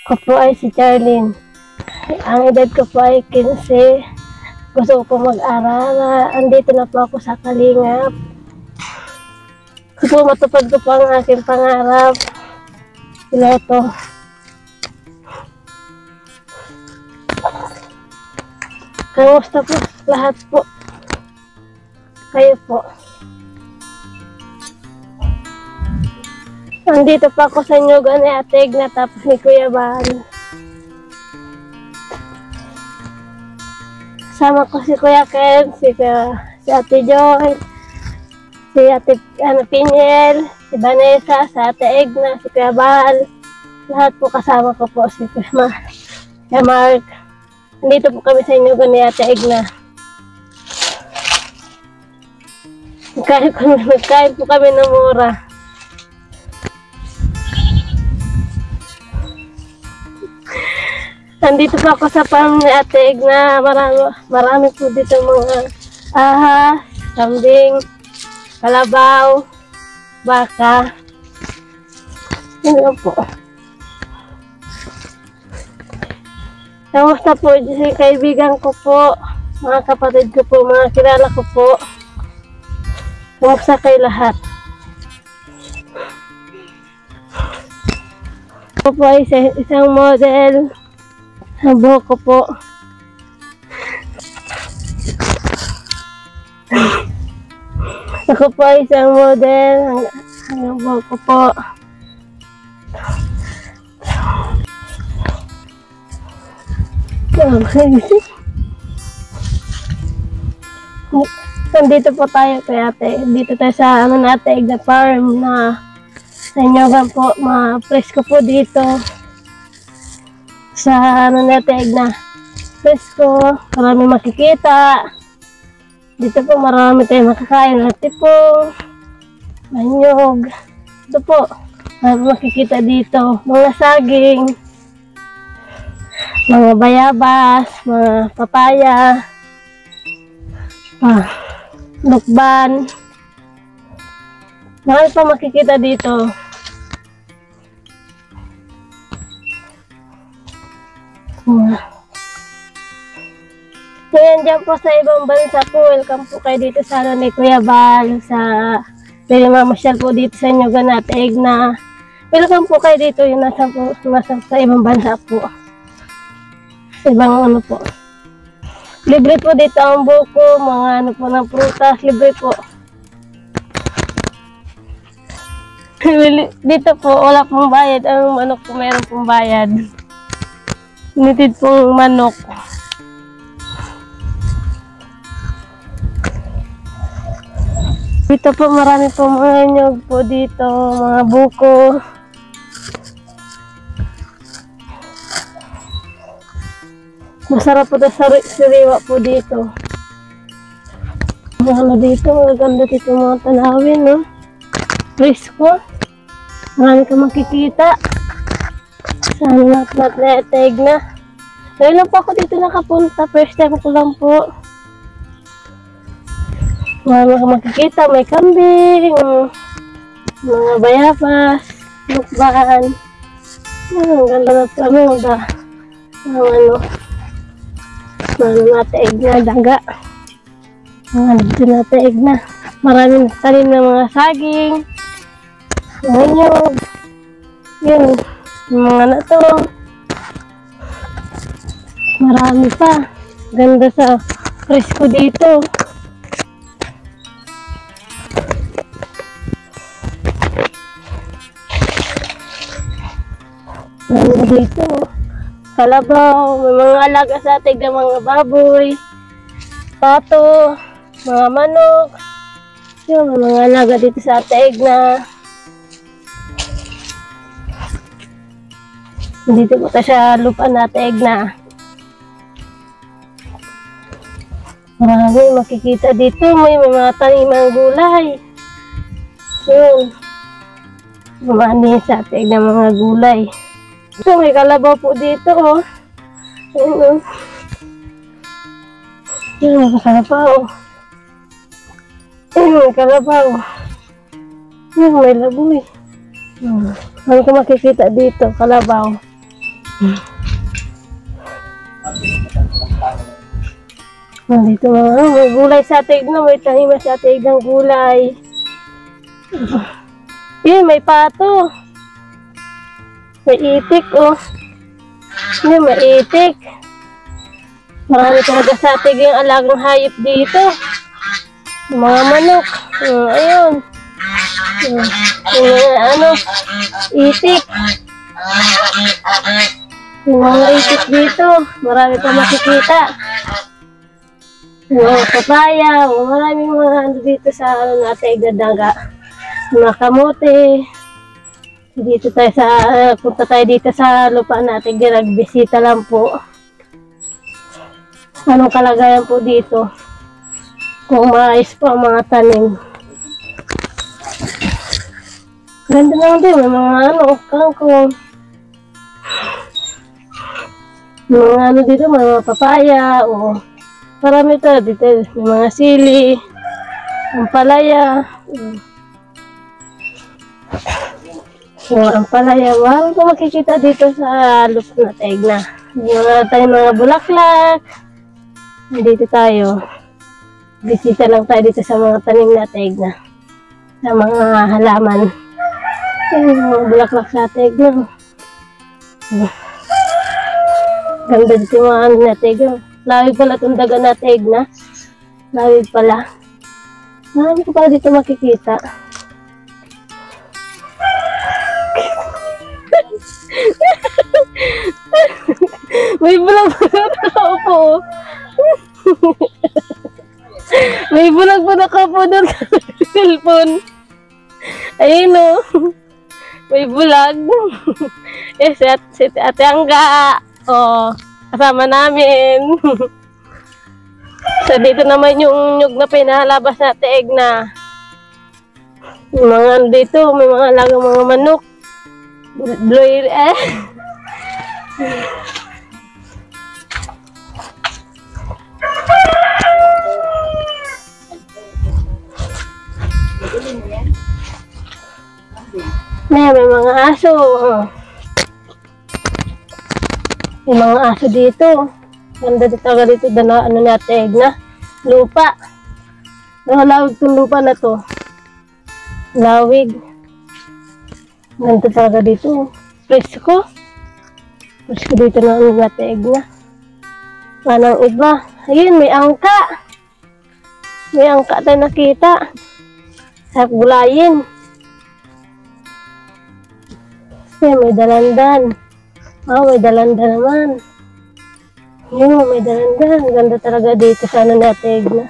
Ko po ay si Charlene. Ang edad ko po ay 15. Gusto ko po mag-aral. Andito na po ako sa Kalingap. Gusto po matupad ko po ang aking pangarap. Piloto. Kamusta po lahat po? Kayo po. Nandito pa ako sa Nyugan ni Ate Egna tapos ni Kuya Bal. Sama ko si Kuya Ken, si Ate Joy, si Ate Piniel, si Vanessa, si Ate Egna, si Kuya Bal. Lahat po kasama ko po si Kuya Mark. Nandito po kami sa Nyugan ni Ate Egna. Nagkain po kami ng mura. Nandito po ako sa farm ni Ate Egna. Marami po dito mga ahas, kambing, kalabaw, baka. Yun lang po. Kamusta po si kaibigan ko po, mga kapatid ko po, mga kilala ko po. Kamusta kayo lahat? Ako po ay isang model. Ang buhok ko po. Ako po ay isang model. Ang buhok ko po. Nandito po tayo kay Ate. Dito tayo sa Ate Egna Farm na sa Nyugan po. Presko po dito. Sa Ate Egna. Presko. Marami makikita. Dito po marami tayo makakain. Tipo. Manyog. Ito po. Marami makikita dito. Mga saging. Mga bayabas. Mga papaya. Lukban. Marami pa makikita dito. Ngayon dyan po sa ibang bansa po, welcome po kayo dito sa ni Kuya Bal, sa pwede mamasyal po dito sa Nyugan ni Ate Egna. Welcome po kayo dito, yung nasa sa ibang bansa po. Sa ibang ano po. Libre po dito ang buko, mga ano po ng prutas, libre po. Dito po, wala pong bayad, ang manok po mayroon pong bayad. Nitid pong manok. Dito po marami po mga nyug po dito, mga buko. Masarap po sa sariwa po dito. Ano dito, maganda dito mga tanawin, no? Presko. Marami ka makikita. Sana lahat na Ate Egna. Ngayon lang po ako dito nakapunta. First time ko lang po. Marami ka makikita. May kambing. Mga bayabas. Lukban. Ang ganda na po. Ano. Ate Egna. Daga. Dito na Ate Egna. Maraming tanim na mga saging. Ngayon. Yun. Mga na to. Marami pa. Ganda sa presko dito. Ganda dito. Kalabaw. May mga alaga sa ating na mga baboy. Pato. Mga manok. Yun, may mga alaga dito sa Ate Egna. Dito po tayo sa lupa na Ate Egna. Marami makikita dito. May mga tanimang gulay. Yun. Mamani sa Ate Egna mga gulay. Ito may kalabaw po dito, oh. Ayun, oh. Yun, may kalabaw. Ayun, may kalabaw. Yun, may laboy. Ano ka makikita dito, kalabaw. Dito may gulay sa atig na, may tahimas sa atig ng gulay. Yun, may pato. May itik, oh. Yun, may itik. Marami talaga sa atig yung alagang hayop dito. Mga manok. Ayun. Yung itik. Yung mga itik dito. Marami pa makikita. Yung papaya. Maraming mga dito sa natin daga. Mga kamote. Dito tayo punta tayo dito sa lupa natin. Nagbisita lang po. Anong kalagayan po dito? Kung maayos po ang mga tanim. Ganda lang din. May mga kangkong. Mga dito, mga papaya. O, marami ito. Dito, may mga sili. Ampalaya. Ampalaya. Marami po makikita dito sa lupa na Tegna. Mga bulaklak. Dito tayo. Bisita lang tayo dito sa mga tanim na Tegna. Sa mga halaman. Mga bulaklak sa Tegna. Ganda dito mga na Tegna. Lawig pala itong daga na Tegna. Lawig pala. Marami ko pala dito makikita. May bulag-bulag nakaupo. May bulag-bulag nakaupo doon sa cellphone. Ayun o. May bulag. Si Ate Angga. Kasama namin. So dito naman yung nyug na pinahalabas na Tegna. Yung mga dito, may mga alagang mga manok. Bloyer may mga aso. May mga aso dito. Ganda dito agad dito. Ano na Tegna. Lupa. Lawig itong lupa na to. Lawig. Ganda talaga dito. Presko. Presko dito na ang Tegna. Anong iba. Ayun, may angka. May angka tayo nakita. Sa gulayin. May dalandan. May dalandan naman. Yun, may dalandan. Ganda talaga dito sa Tegna.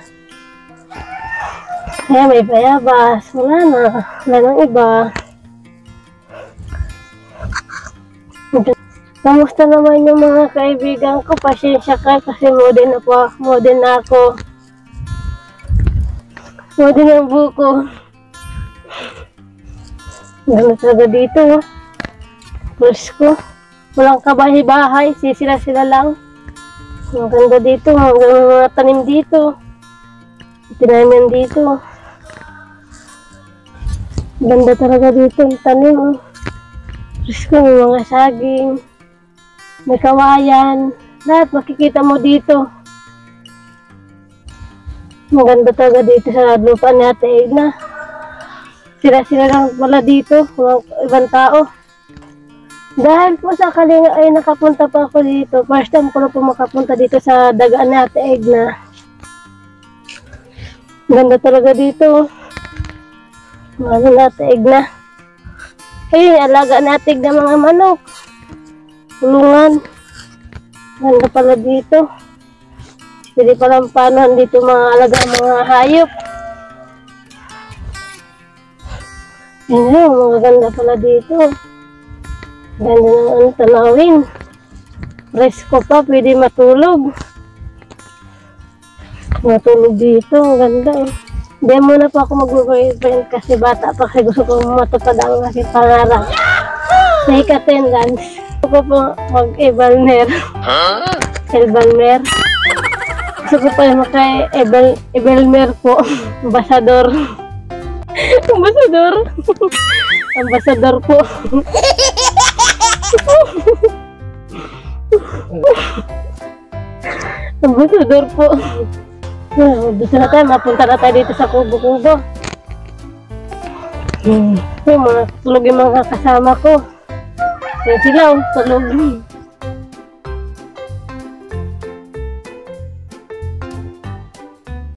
May bayabas. Wala na. Wala nang iba. Kamusta naman yung mga kaibigan ko? Pasensya ka kasi modern na po. Modern na ako. Modern ang buko. Ganda talaga dito. Presko. Walang kabahay-bahay. Sila lang. Ang ganda dito. Ang mga tanim dito. Tinanim dito. Ganda talaga dito. Ang tanim. Presko. May mga saging. May kawayan. Lahat makikita mo dito. Maganda talaga dito sa lupa ni Ate Tegna. Sila lang pala dito. Mga ibang tao. Dahil po sa Kalinga ay nakapunta pa ako dito. First time ko na po makapunta dito sa dagaan ni Ate Tegna. Ganda talaga dito. Mga ni Ate Tegna. Ayun, alaga ni Ate Tegna mga manok. Kulungan. Ganda pala dito. Pwede palang paano dito mga alaga mga hayop. Ayun, mga ganda pala dito. Ganda ng tanawin. Presko pa, pwede matulog. Matulog dito, ang ganda. Hindi muna po ako mag-boyfriend kasi bata pa kasi gusto ko matupad ang aking pangarap. Take attendance. Gusto ko po mag-ebalmer. Elbalmer. Gusto ko pa yung maka-ebalmer po. Ambasador. Ambasador. Ambasador po. Ambassador po. Gusto na tayo, mapunta na tayo dito sa kubo-kubo. Yung mga tulog yung mga kasama ko. Yan sila, tulog.